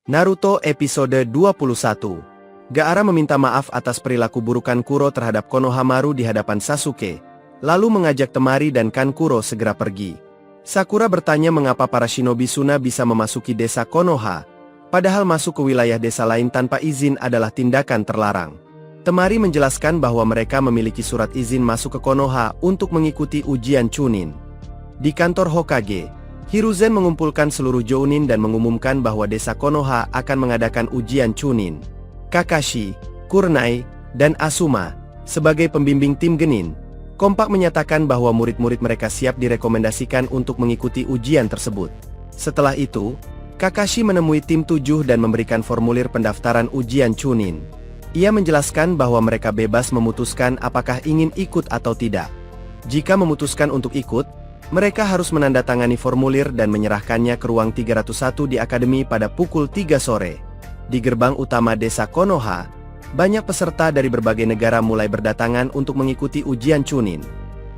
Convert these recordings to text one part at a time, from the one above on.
Naruto episode 21. Gaara meminta maaf atas perilaku burukan Kuro terhadap Konohamaru di hadapan Sasuke, lalu mengajak Temari dan Kankuro segera pergi. Sakura bertanya mengapa para shinobi Suna bisa memasuki desa Konoha, padahal masuk ke wilayah desa lain tanpa izin adalah tindakan terlarang. Temari menjelaskan bahwa mereka memiliki surat izin masuk ke Konoha untuk mengikuti ujian Chunin. Di kantor Hokage, Hiruzen mengumpulkan seluruh Jounin dan mengumumkan bahwa desa Konoha akan mengadakan ujian Chunin. Kakashi, Kurnai, dan Asuma, sebagai pembimbing tim Genin, kompak menyatakan bahwa murid-murid mereka siap direkomendasikan untuk mengikuti ujian tersebut. Setelah itu, Kakashi menemui tim 7 dan memberikan formulir pendaftaran ujian Chunin. Ia menjelaskan bahwa mereka bebas memutuskan apakah ingin ikut atau tidak. Jika memutuskan untuk ikut, mereka harus menandatangani formulir dan menyerahkannya ke ruang 301 di akademi pada pukul 3 sore. Di gerbang utama desa Konoha, banyak peserta dari berbagai negara mulai berdatangan untuk mengikuti ujian Chunin.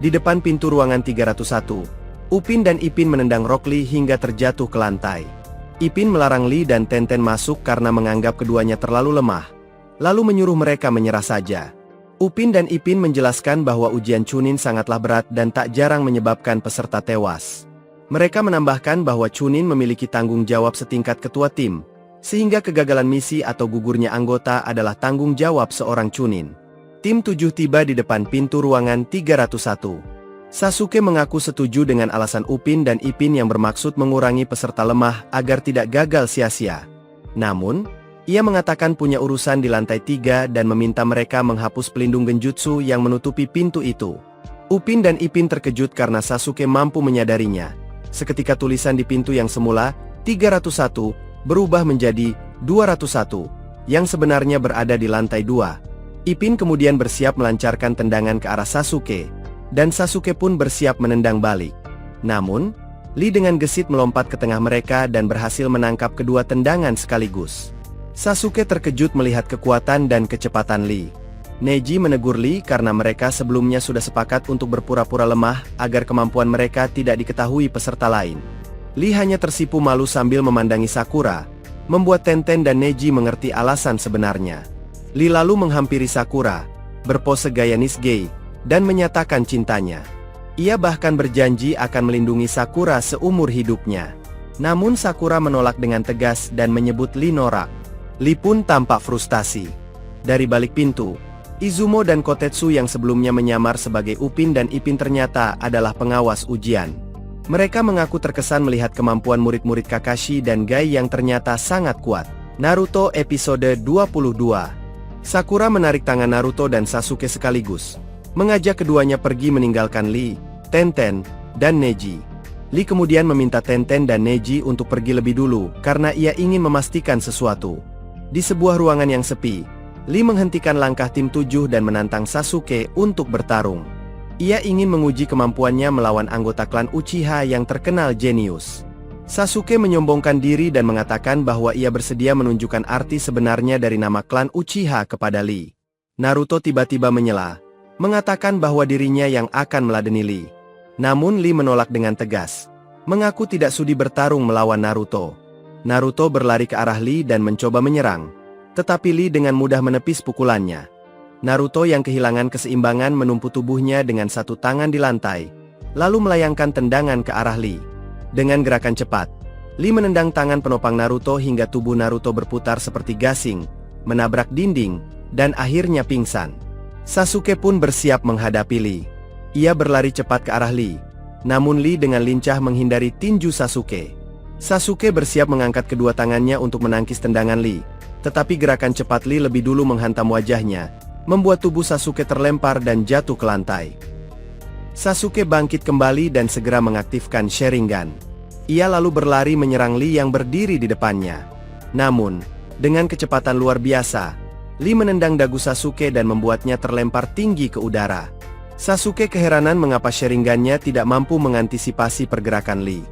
Di depan pintu ruangan 301, Upin dan Ipin menendang Rock Lee hingga terjatuh ke lantai. Ipin melarang Lee dan Tenten masuk karena menganggap keduanya terlalu lemah, lalu menyuruh mereka menyerah saja. Upin dan Ipin menjelaskan bahwa ujian Chunin sangatlah berat dan tak jarang menyebabkan peserta tewas. Mereka menambahkan bahwa Chunin memiliki tanggung jawab setingkat ketua tim, sehingga kegagalan misi atau gugurnya anggota adalah tanggung jawab seorang Chunin. Tim 7 tiba di depan pintu ruangan 301. Sasuke mengaku setuju dengan alasan Upin dan Ipin yang bermaksud mengurangi peserta lemah agar tidak gagal sia-sia. Namun, ia mengatakan punya urusan di lantai 3 dan meminta mereka menghapus pelindung genjutsu yang menutupi pintu itu. Upin dan Ipin terkejut karena Sasuke mampu menyadarinya. Seketika tulisan di pintu yang semula 301 berubah menjadi 201, yang sebenarnya berada di lantai 2. Ipin kemudian bersiap melancarkan tendangan ke arah Sasuke, dan Sasuke pun bersiap menendang balik. Namun, Lee dengan gesit melompat ke tengah mereka dan berhasil menangkap kedua tendangan sekaligus. Sasuke terkejut melihat kekuatan dan kecepatan Lee. Neji menegur Lee karena mereka sebelumnya sudah sepakat untuk berpura-pura lemah agar kemampuan mereka tidak diketahui peserta lain. Lee hanya tersipu malu sambil memandangi Sakura, membuat Tenten dan Neji mengerti alasan sebenarnya. Lee lalu menghampiri Sakura, berpose gaya Nisgei, dan menyatakan cintanya. Ia bahkan berjanji akan melindungi Sakura seumur hidupnya. Namun Sakura menolak dengan tegas dan menyebut Lee norak. Lee pun tampak frustasi. Dari balik pintu, Izumo dan Kotetsu yang sebelumnya menyamar sebagai Upin dan Ipin ternyata adalah pengawas ujian. Mereka mengaku terkesan melihat kemampuan murid-murid Kakashi dan Gai yang ternyata sangat kuat. Naruto episode 22. Sakura menarik tangan Naruto dan Sasuke sekaligus, mengajak keduanya pergi meninggalkan Lee, Tenten, dan Neji. Lee kemudian meminta Tenten dan Neji untuk pergi lebih dulu karena ia ingin memastikan sesuatu. Di sebuah ruangan yang sepi, Lee menghentikan langkah tim 7 dan menantang Sasuke untuk bertarung. Ia ingin menguji kemampuannya melawan anggota klan Uchiha yang terkenal jenius. Sasuke menyombongkan diri dan mengatakan bahwa ia bersedia menunjukkan arti sebenarnya dari nama klan Uchiha kepada Lee. Naruto tiba-tiba menyela, mengatakan bahwa dirinya yang akan meladeni Lee. Namun Lee menolak dengan tegas, mengaku tidak sudi bertarung melawan Naruto. Naruto berlari ke arah Lee dan mencoba menyerang, tetapi Lee dengan mudah menepis pukulannya. Naruto yang kehilangan keseimbangan menumpu tubuhnya dengan satu tangan di lantai, lalu melayangkan tendangan ke arah Lee. Dengan gerakan cepat, Lee menendang tangan penopang Naruto hingga tubuh Naruto berputar seperti gasing, menabrak dinding, dan akhirnya pingsan. Sasuke pun bersiap menghadapi Lee. Ia berlari cepat ke arah Lee, namun Lee dengan lincah menghindari tinju Sasuke. Sasuke bersiap mengangkat kedua tangannya untuk menangkis tendangan Lee, tetapi gerakan cepat Lee lebih dulu menghantam wajahnya, membuat tubuh Sasuke terlempar dan jatuh ke lantai. Sasuke bangkit kembali dan segera mengaktifkan Sharingan. Ia lalu berlari menyerang Lee yang berdiri di depannya. Namun, dengan kecepatan luar biasa, Lee menendang dagu Sasuke dan membuatnya terlempar tinggi ke udara. Sasuke keheranan mengapa Sharingannya tidak mampu mengantisipasi pergerakan Lee.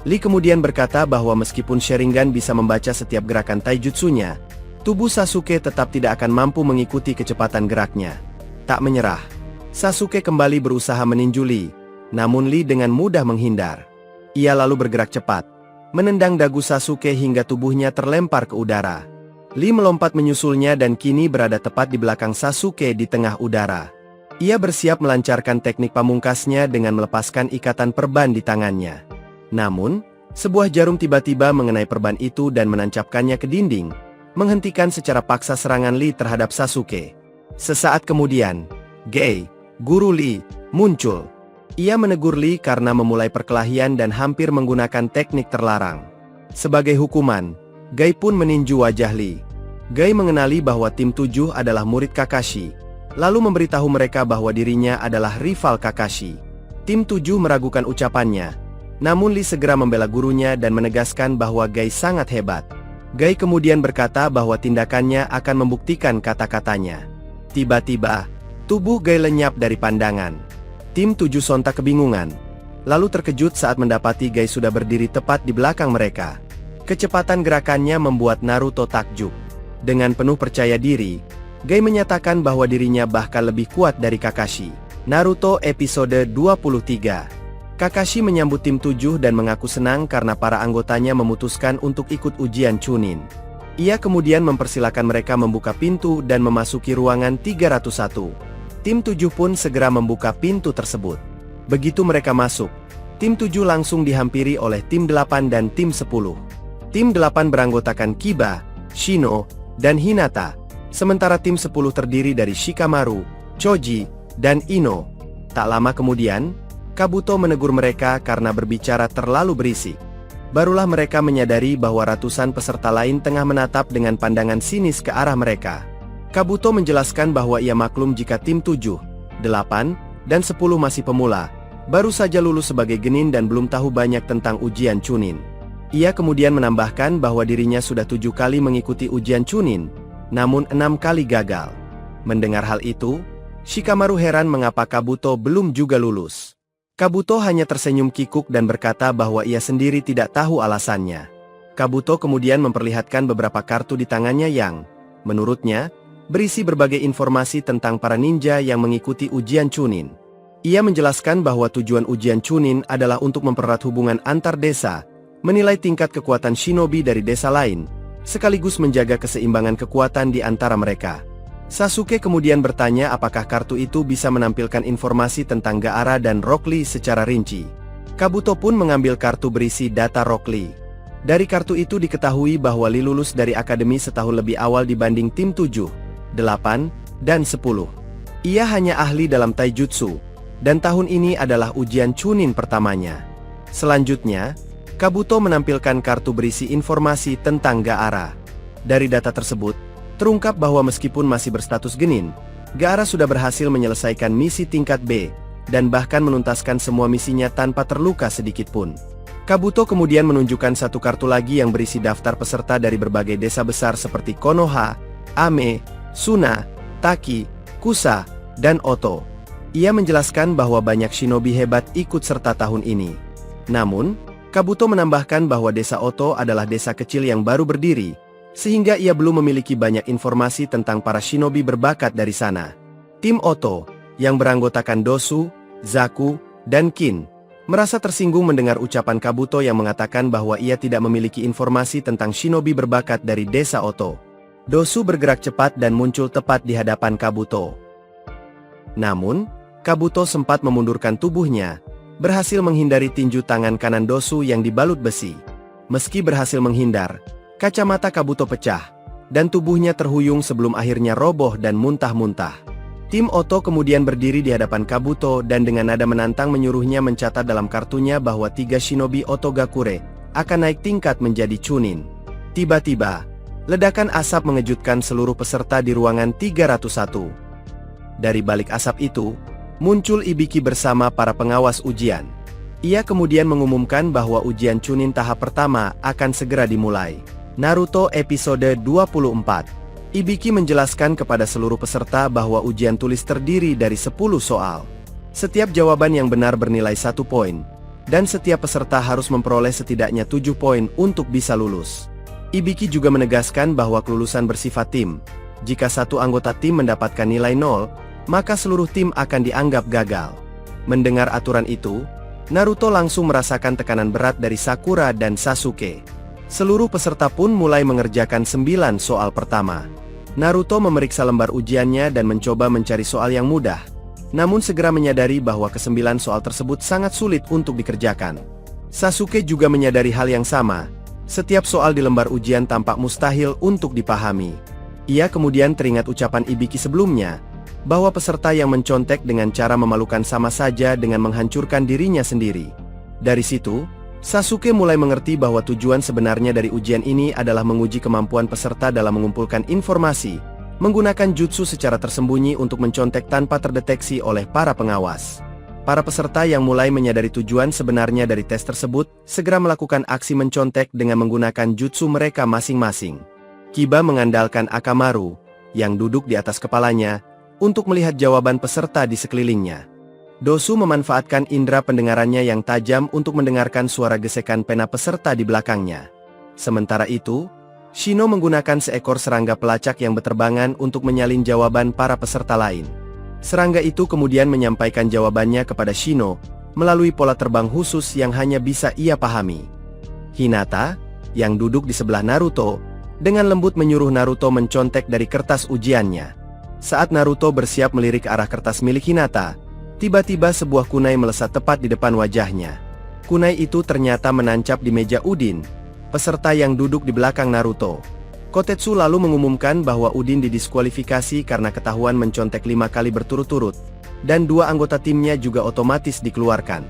Lee kemudian berkata bahwa meskipun Sharingan bisa membaca setiap gerakan taijutsunya, tubuh Sasuke tetap tidak akan mampu mengikuti kecepatan geraknya. Tak menyerah, Sasuke kembali berusaha meninju Lee, namun Lee dengan mudah menghindar. Ia lalu bergerak cepat, menendang dagu Sasuke hingga tubuhnya terlempar ke udara. Lee melompat menyusulnya dan kini berada tepat di belakang Sasuke di tengah udara. Ia bersiap melancarkan teknik pamungkasnya dengan melepaskan ikatan perban di tangannya. Namun, sebuah jarum tiba-tiba mengenai perban itu dan menancapkannya ke dinding, menghentikan secara paksa serangan Lee terhadap Sasuke. Sesaat kemudian, Gai, guru Lee, muncul. Ia menegur Lee karena memulai perkelahian dan hampir menggunakan teknik terlarang. Sebagai hukuman, Gai pun meninju wajah Lee. Gai mengenali bahwa tim 7 adalah murid Kakashi, lalu memberitahu mereka bahwa dirinya adalah rival Kakashi. Tim 7 meragukan ucapannya, namun Lee segera membela gurunya dan menegaskan bahwa Gai sangat hebat. Gai kemudian berkata bahwa tindakannya akan membuktikan kata-katanya. Tiba-tiba, tubuh Gai lenyap dari pandangan. Tim 7 sontak kebingungan, lalu terkejut saat mendapati Gai sudah berdiri tepat di belakang mereka. Kecepatan gerakannya membuat Naruto takjub. Dengan penuh percaya diri, Gai menyatakan bahwa dirinya bahkan lebih kuat dari Kakashi. Naruto episode 23. Kakashi menyambut tim 7 dan mengaku senang karena para anggotanya memutuskan untuk ikut ujian Chunin. Ia kemudian mempersilakan mereka membuka pintu dan memasuki ruangan 301. Tim 7 pun segera membuka pintu tersebut. Begitu mereka masuk, tim 7 langsung dihampiri oleh tim 8 dan tim 10. Tim 8 beranggotakan Kiba, Shino, dan Hinata, sementara tim 10 terdiri dari Shikamaru, Choji, dan Ino. Tak lama kemudian, Kabuto menegur mereka karena berbicara terlalu berisik. Barulah mereka menyadari bahwa ratusan peserta lain tengah menatap dengan pandangan sinis ke arah mereka. Kabuto menjelaskan bahwa ia maklum jika tim 7, 8, dan 10 masih pemula, baru saja lulus sebagai genin dan belum tahu banyak tentang ujian Chunin. Ia kemudian menambahkan bahwa dirinya sudah 7 kali mengikuti ujian Chunin, namun 6 kali gagal. Mendengar hal itu, Shikamaru heran mengapa Kabuto belum juga lulus. Kabuto hanya tersenyum kikuk dan berkata bahwa ia sendiri tidak tahu alasannya. Kabuto kemudian memperlihatkan beberapa kartu di tangannya yang, menurutnya, berisi berbagai informasi tentang para ninja yang mengikuti ujian Chunin. Ia menjelaskan bahwa tujuan ujian Chunin adalah untuk mempererat hubungan antar desa, menilai tingkat kekuatan shinobi dari desa lain, sekaligus menjaga keseimbangan kekuatan di antara mereka. Sasuke kemudian bertanya apakah kartu itu bisa menampilkan informasi tentang Gaara dan Rock Lee secara rinci. Kabuto pun mengambil kartu berisi data Rock Lee. Dari kartu itu diketahui bahwa Lee lulus dari akademi setahun lebih awal dibanding tim 7, 8, dan 10. Ia hanya ahli dalam taijutsu, dan tahun ini adalah ujian Chunin pertamanya. Selanjutnya, Kabuto menampilkan kartu berisi informasi tentang Gaara. Dari data tersebut, terungkap bahwa meskipun masih berstatus genin, Gaara sudah berhasil menyelesaikan misi tingkat B, dan bahkan menuntaskan semua misinya tanpa terluka sedikitpun. Kabuto kemudian menunjukkan satu kartu lagi yang berisi daftar peserta dari berbagai desa besar seperti Konoha, Ame, Suna, Taki, Kusa, dan Oto. Ia menjelaskan bahwa banyak shinobi hebat ikut serta tahun ini. Namun, Kabuto menambahkan bahwa desa Oto adalah desa kecil yang baru berdiri, sehingga ia belum memiliki banyak informasi tentang para shinobi berbakat dari sana. Tim Oto, yang beranggotakan Dosu, Zaku, dan Kin, merasa tersinggung mendengar ucapan Kabuto yang mengatakan bahwa ia tidak memiliki informasi tentang shinobi berbakat dari desa Oto. Dosu bergerak cepat dan muncul tepat di hadapan Kabuto. Namun, Kabuto sempat memundurkan tubuhnya, berhasil menghindari tinju tangan kanan Dosu yang dibalut besi. Meski berhasil menghindar, kacamata Kabuto pecah, dan tubuhnya terhuyung sebelum akhirnya roboh dan muntah-muntah. Tim Oto kemudian berdiri di hadapan Kabuto dan dengan nada menantang menyuruhnya mencatat dalam kartunya bahwa 3 shinobi Otogakure akan naik tingkat menjadi Chunin. Tiba-tiba, ledakan asap mengejutkan seluruh peserta di ruangan 301. Dari balik asap itu, muncul Ibiki bersama para pengawas ujian. Ia kemudian mengumumkan bahwa ujian Chunin tahap pertama akan segera dimulai. Naruto episode 24. Ibiki menjelaskan kepada seluruh peserta bahwa ujian tulis terdiri dari 10 soal. Setiap jawaban yang benar bernilai 1 poin, dan setiap peserta harus memperoleh setidaknya 7 poin untuk bisa lulus. Ibiki juga menegaskan bahwa kelulusan bersifat tim. Jika satu anggota tim mendapatkan nilai 0, maka seluruh tim akan dianggap gagal. Mendengar aturan itu, Naruto langsung merasakan tekanan berat dari Sakura dan Sasuke. Seluruh peserta pun mulai mengerjakan 9 soal pertama. Naruto memeriksa lembar ujiannya dan mencoba mencari soal yang mudah. Namun segera menyadari bahwa ke-9 soal tersebut sangat sulit untuk dikerjakan. Sasuke juga menyadari hal yang sama. Setiap soal di lembar ujian tampak mustahil untuk dipahami. Ia kemudian teringat ucapan Ibiki sebelumnya, bahwa peserta yang mencontek dengan cara memalukan sama saja dengan menghancurkan dirinya sendiri. Dari situ, Sasuke mulai mengerti bahwa tujuan sebenarnya dari ujian ini adalah menguji kemampuan peserta dalam mengumpulkan informasi, menggunakan jutsu secara tersembunyi untuk mencontek tanpa terdeteksi oleh para pengawas. Para peserta yang mulai menyadari tujuan sebenarnya dari tes tersebut, segera melakukan aksi mencontek dengan menggunakan jutsu mereka masing-masing. Kiba mengandalkan Akamaru, yang duduk di atas kepalanya, untuk melihat jawaban peserta di sekelilingnya. Dosu memanfaatkan indera pendengarannya yang tajam untuk mendengarkan suara gesekan pena peserta di belakangnya. Sementara itu, Shino menggunakan seekor serangga pelacak yang berterbangan untuk menyalin jawaban para peserta lain. Serangga itu kemudian menyampaikan jawabannya kepada Shino, melalui pola terbang khusus yang hanya bisa ia pahami. Hinata, yang duduk di sebelah Naruto, dengan lembut menyuruh Naruto mencontek dari kertas ujiannya. Saat Naruto bersiap melirik ke arah kertas milik Hinata, tiba-tiba sebuah kunai melesat tepat di depan wajahnya. Kunai itu ternyata menancap di meja Udin, peserta yang duduk di belakang Naruto. Kotetsu lalu mengumumkan bahwa Udin didiskualifikasi karena ketahuan mencontek 5 kali berturut-turut, dan 2 anggota timnya juga otomatis dikeluarkan.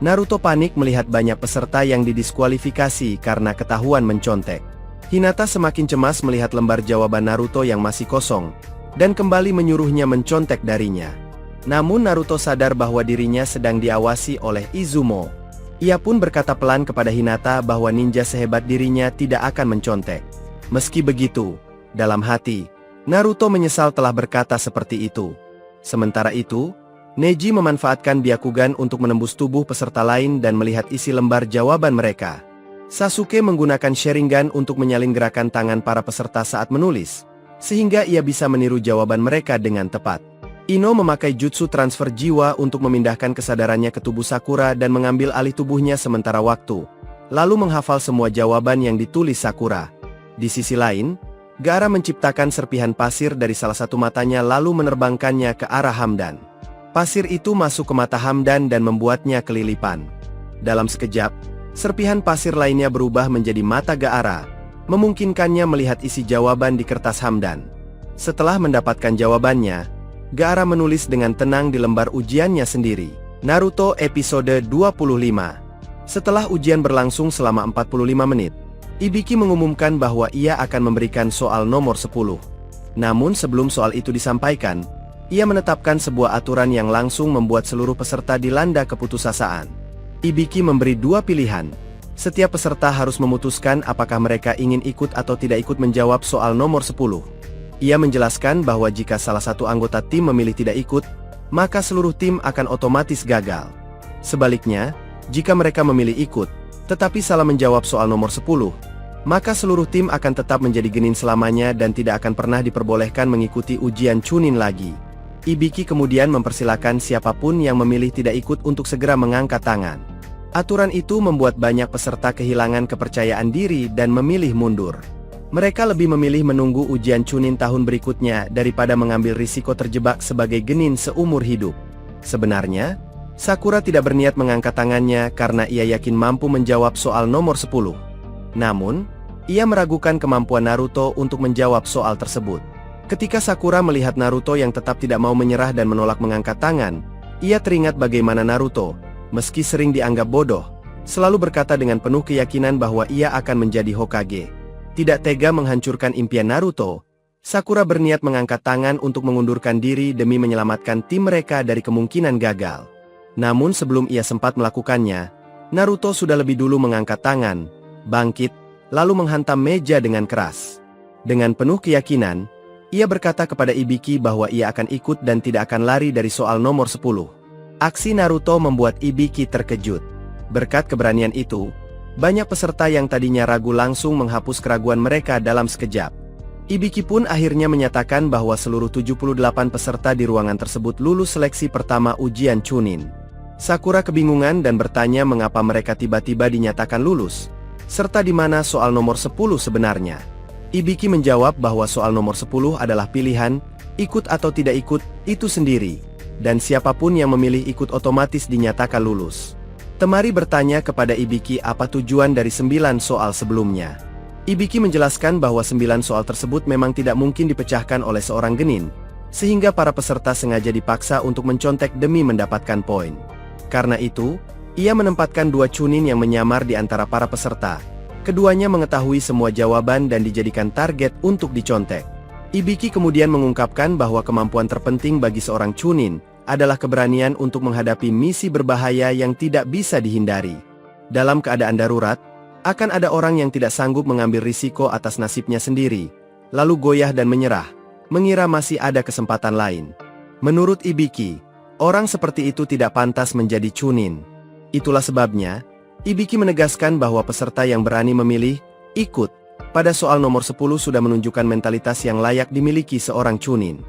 Naruto panik melihat banyak peserta yang didiskualifikasi karena ketahuan mencontek. Hinata semakin cemas melihat lembar jawaban Naruto yang masih kosong, dan kembali menyuruhnya mencontek darinya. Namun Naruto sadar bahwa dirinya sedang diawasi oleh Izumo. Ia pun berkata pelan kepada Hinata bahwa ninja sehebat dirinya tidak akan mencontek. Meski begitu, dalam hati, Naruto menyesal telah berkata seperti itu. Sementara itu, Neji memanfaatkan Byakugan untuk menembus tubuh peserta lain dan melihat isi lembar jawaban mereka. Sasuke menggunakan Sharingan untuk menyalin gerakan tangan para peserta saat menulis, sehingga ia bisa meniru jawaban mereka dengan tepat. Ino memakai jutsu transfer jiwa untuk memindahkan kesadarannya ke tubuh Sakura dan mengambil alih tubuhnya sementara waktu, lalu menghafal semua jawaban yang ditulis Sakura. Di sisi lain, Gaara menciptakan serpihan pasir dari salah satu matanya lalu menerbangkannya ke arah Hamdan. Pasir itu masuk ke mata Hamdan dan membuatnya kelilipan. Dalam sekejap, serpihan pasir lainnya berubah menjadi mata Gaara, memungkinkannya melihat isi jawaban di kertas Hamdan. Setelah mendapatkan jawabannya, Gaara menulis dengan tenang di lembar ujiannya sendiri. Naruto episode 25. Setelah ujian berlangsung selama 45 menit, Ibiki mengumumkan bahwa ia akan memberikan soal nomor 10. Namun sebelum soal itu disampaikan, ia menetapkan sebuah aturan yang langsung membuat seluruh peserta dilanda keputusasaan. Ibiki memberi 2 pilihan. Setiap peserta harus memutuskan apakah mereka ingin ikut atau tidak ikut menjawab soal nomor 10. Ia menjelaskan bahwa jika salah satu anggota tim memilih tidak ikut, maka seluruh tim akan otomatis gagal. Sebaliknya, jika mereka memilih ikut, tetapi salah menjawab soal nomor 10, maka seluruh tim akan tetap menjadi genin selamanya dan tidak akan pernah diperbolehkan mengikuti ujian Chunin lagi. Ibiki kemudian mempersilakan siapapun yang memilih tidak ikut untuk segera mengangkat tangan. Aturan itu membuat banyak peserta kehilangan kepercayaan diri dan memilih mundur. Mereka lebih memilih menunggu ujian Chunin tahun berikutnya daripada mengambil risiko terjebak sebagai genin seumur hidup. Sebenarnya, Sakura tidak berniat mengangkat tangannya karena ia yakin mampu menjawab soal nomor 10. Namun, ia meragukan kemampuan Naruto untuk menjawab soal tersebut. Ketika Sakura melihat Naruto yang tetap tidak mau menyerah dan menolak mengangkat tangan, ia teringat bagaimana Naruto, meski sering dianggap bodoh, selalu berkata dengan penuh keyakinan bahwa ia akan menjadi Hokage. Tidak tega menghancurkan impian Naruto, Sakura berniat mengangkat tangan untuk mengundurkan diri demi menyelamatkan tim mereka dari kemungkinan gagal. Namun sebelum ia sempat melakukannya, Naruto sudah lebih dulu mengangkat tangan, bangkit, lalu menghantam meja dengan keras. Dengan penuh keyakinan, ia berkata kepada Ibiki bahwa ia akan ikut dan tidak akan lari dari soal nomor 10. Aksi Naruto membuat Ibiki terkejut. Berkat keberanian itu, banyak peserta yang tadinya ragu langsung menghapus keraguan mereka dalam sekejap. Ibiki pun akhirnya menyatakan bahwa seluruh 78 peserta di ruangan tersebut lulus seleksi pertama ujian Chunin. Sakura kebingungan dan bertanya mengapa mereka tiba-tiba dinyatakan lulus, serta di mana soal nomor 10 sebenarnya. Ibiki menjawab bahwa soal nomor 10 adalah pilihan, ikut atau tidak ikut, itu sendiri, dan siapapun yang memilih ikut otomatis dinyatakan lulus. Temari bertanya kepada Ibiki apa tujuan dari 9 soal sebelumnya. Ibiki menjelaskan bahwa 9 soal tersebut memang tidak mungkin dipecahkan oleh seorang genin, sehingga para peserta sengaja dipaksa untuk mencontek demi mendapatkan poin. Karena itu, ia menempatkan 2 chunin yang menyamar di antara para peserta. Keduanya mengetahui semua jawaban dan dijadikan target untuk dicontek. Ibiki kemudian mengungkapkan bahwa kemampuan terpenting bagi seorang chunin adalah keberanian untuk menghadapi misi berbahaya yang tidak bisa dihindari. Dalam keadaan darurat, akan ada orang yang tidak sanggup mengambil risiko atas nasibnya sendiri, lalu goyah dan menyerah, mengira masih ada kesempatan lain. Menurut Ibiki, orang seperti itu tidak pantas menjadi chunin. Itulah sebabnya, Ibiki menegaskan bahwa peserta yang berani memilih, ikut, pada soal nomor 10 sudah menunjukkan mentalitas yang layak dimiliki seorang chunin.